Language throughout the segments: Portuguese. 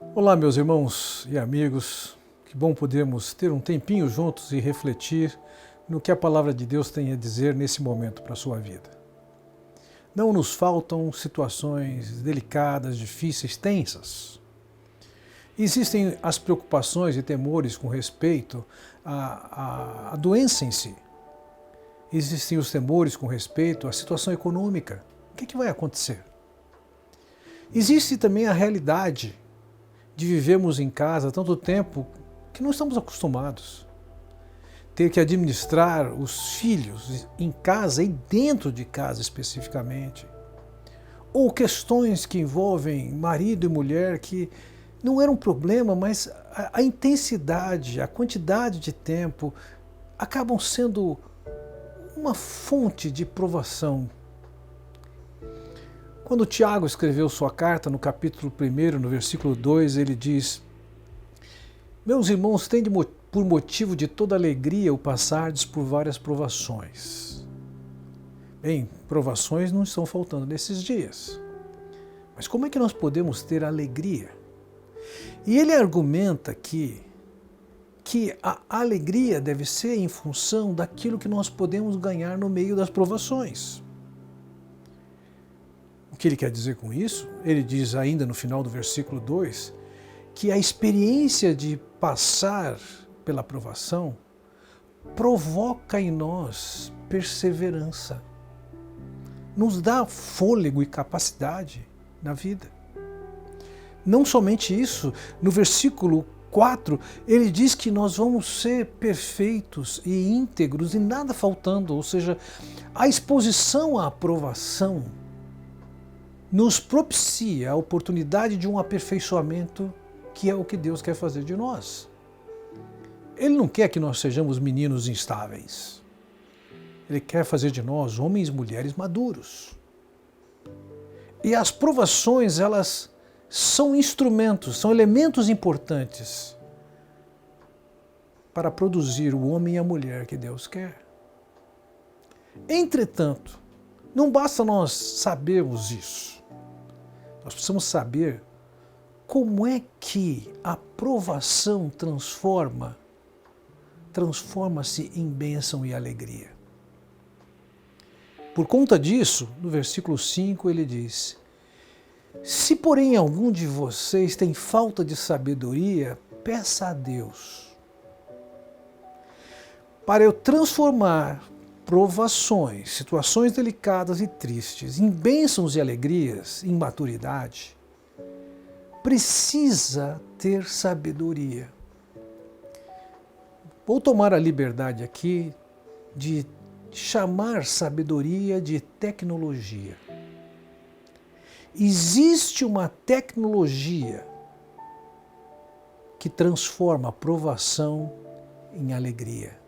Olá, meus irmãos e amigos, que bom podermos ter um tempinho juntos e refletir no que a palavra de Deus tem a dizer nesse momento para a sua vida. Não nos faltam situações delicadas, difíceis, tensas. Existem as preocupações e temores com respeito à doença em si. Existem os temores com respeito à situação econômica. O que vai acontecer? Existe também a realidade de vivermos em casa há tanto tempo que não estamos acostumados. Ter que administrar os filhos em casa e dentro de casa especificamente. Ou questões que envolvem marido e mulher que não era um problema, mas a intensidade, a quantidade de tempo acabam sendo uma fonte de provação. Quando Tiago escreveu sua carta, no capítulo 1, no versículo 2, ele diz: Meus irmãos, tende por motivo de toda alegria o passardes por várias provações. Bem, provações não estão faltando nesses dias. Mas como é que nós podemos ter alegria? E ele argumenta que a alegria deve ser em função daquilo que nós podemos ganhar no meio das provações. O que ele quer dizer com isso? Ele diz ainda no final do versículo 2 que a experiência de passar pela provação provoca em nós perseverança, nos dá fôlego e capacidade na vida. Não somente isso, no versículo 4, ele diz que nós vamos ser perfeitos e íntegros e nada faltando, ou seja, a exposição à aprovação nos propicia a oportunidade de um aperfeiçoamento que é o que Deus quer fazer de nós. Ele não quer que nós sejamos meninos instáveis. Ele quer fazer de nós homens e mulheres maduros. E as provações, elas são instrumentos, são elementos importantes para produzir o homem e a mulher que Deus quer. Entretanto, não basta nós sabermos isso. Nós precisamos saber como é que a provação transforma-se em bênção e alegria. Por conta disso, no versículo 5 ele diz: Se porém algum de vocês tem falta de sabedoria, peça a Deus, para eu transformar provações, situações delicadas e tristes, em bênçãos e alegrias, em maturidade, precisa ter sabedoria. Vou tomar a liberdade aqui de chamar sabedoria de tecnologia. Existe uma tecnologia que transforma a provação em alegria,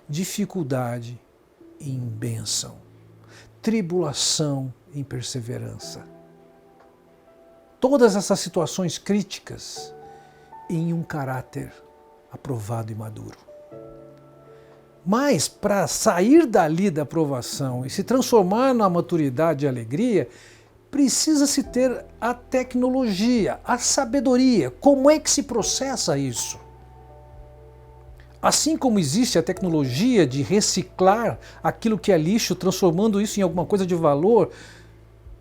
dificuldade em bênção, tribulação em perseverança. Todas essas situações críticas em um caráter aprovado e maduro. Mas para sair dali da provação e se transformar na maturidade e alegria, precisa-se ter a tecnologia, a sabedoria. Como é que se processa isso? Assim como existe a tecnologia de reciclar aquilo que é lixo, transformando isso em alguma coisa de valor,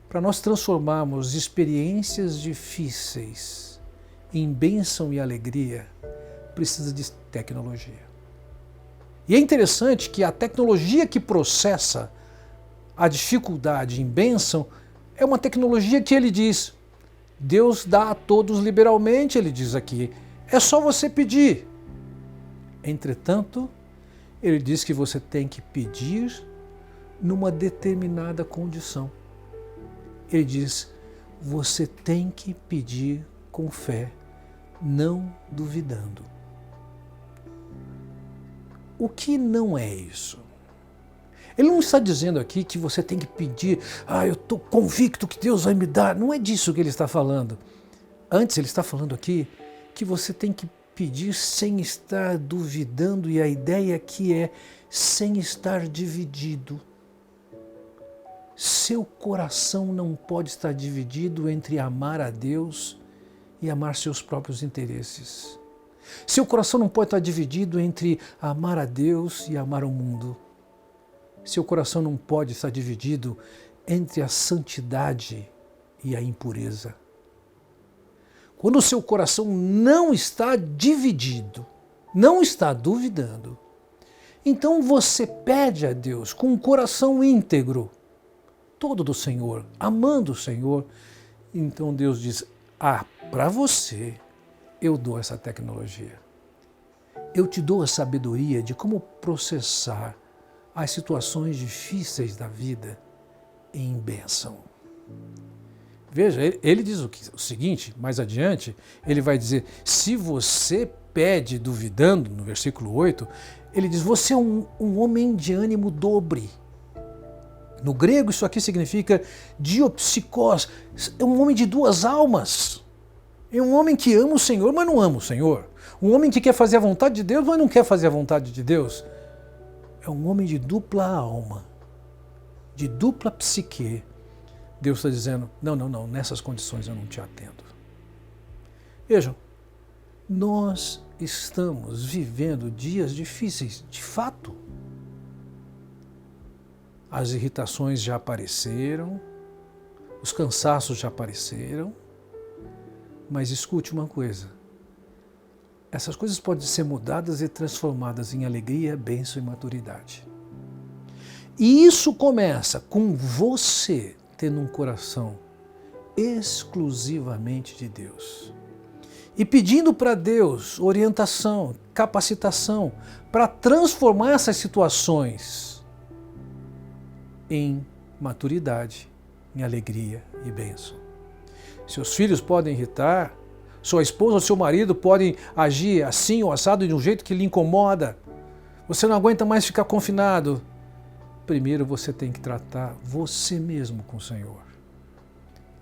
para nós transformarmos experiências difíceis em bênção e alegria, precisa de tecnologia. E é interessante que a tecnologia que processa a dificuldade em bênção é uma tecnologia que ele diz, Deus dá a todos liberalmente, ele diz aqui, é só você pedir. Entretanto, ele diz que você tem que pedir numa determinada condição. Ele diz, você tem que pedir com fé, não duvidando. O que não é isso? Ele não está dizendo aqui que você tem que pedir, eu estou convicto que Deus vai me dar. Não é disso que ele está falando. Antes ele está falando aqui que você tem que pedir sem estar duvidando, e a ideia aqui é sem estar dividido. Seu coração não pode estar dividido entre amar a Deus e amar seus próprios interesses. Seu coração não pode estar dividido entre amar a Deus e amar o mundo. Seu coração não pode estar dividido entre a santidade e a impureza. Quando o seu coração não está dividido, não está duvidando, então você pede a Deus com um coração íntegro, todo do Senhor, amando o Senhor. Então Deus diz: para você eu dou essa tecnologia. Eu te dou a sabedoria de como processar as situações difíceis da vida em bênção. Veja, ele diz o seguinte, mais adiante, ele vai dizer: se você pede duvidando, no versículo 8, ele diz: você é um homem de ânimo dobre. No grego isso aqui significa diopsikos, é um homem de duas almas. É um homem que ama o Senhor, mas não ama o Senhor. Um homem que quer fazer a vontade de Deus, mas não quer fazer a vontade de Deus. É um homem de dupla alma, de dupla psique. Deus está dizendo: não, nessas condições eu não te atendo. Vejam, nós estamos vivendo dias difíceis, de fato. As irritações já apareceram, os cansaços já apareceram, mas escute uma coisa: essas coisas podem ser mudadas e transformadas em alegria, bênção e maturidade. E isso começa com você tendo um coração exclusivamente de Deus e pedindo para Deus orientação, capacitação para transformar essas situações em maturidade, em alegria e bênção. Seus filhos podem irritar, sua esposa ou seu marido podem agir assim ou assado de um jeito que lhe incomoda. Você não aguenta mais ficar confinado. Primeiro você tem que tratar você mesmo com o Senhor.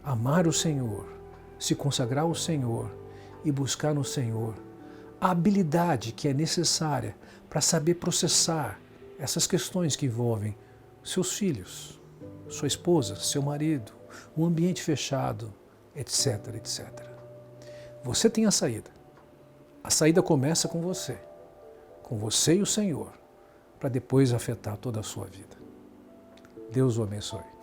Amar o Senhor, se consagrar ao Senhor e buscar no Senhor a habilidade que é necessária para saber processar essas questões que envolvem seus filhos, sua esposa, seu marido, um ambiente fechado, etc, etc. Você tem a saída. A saída começa com você e o Senhor, para depois afetar toda a sua vida. Deus o abençoe.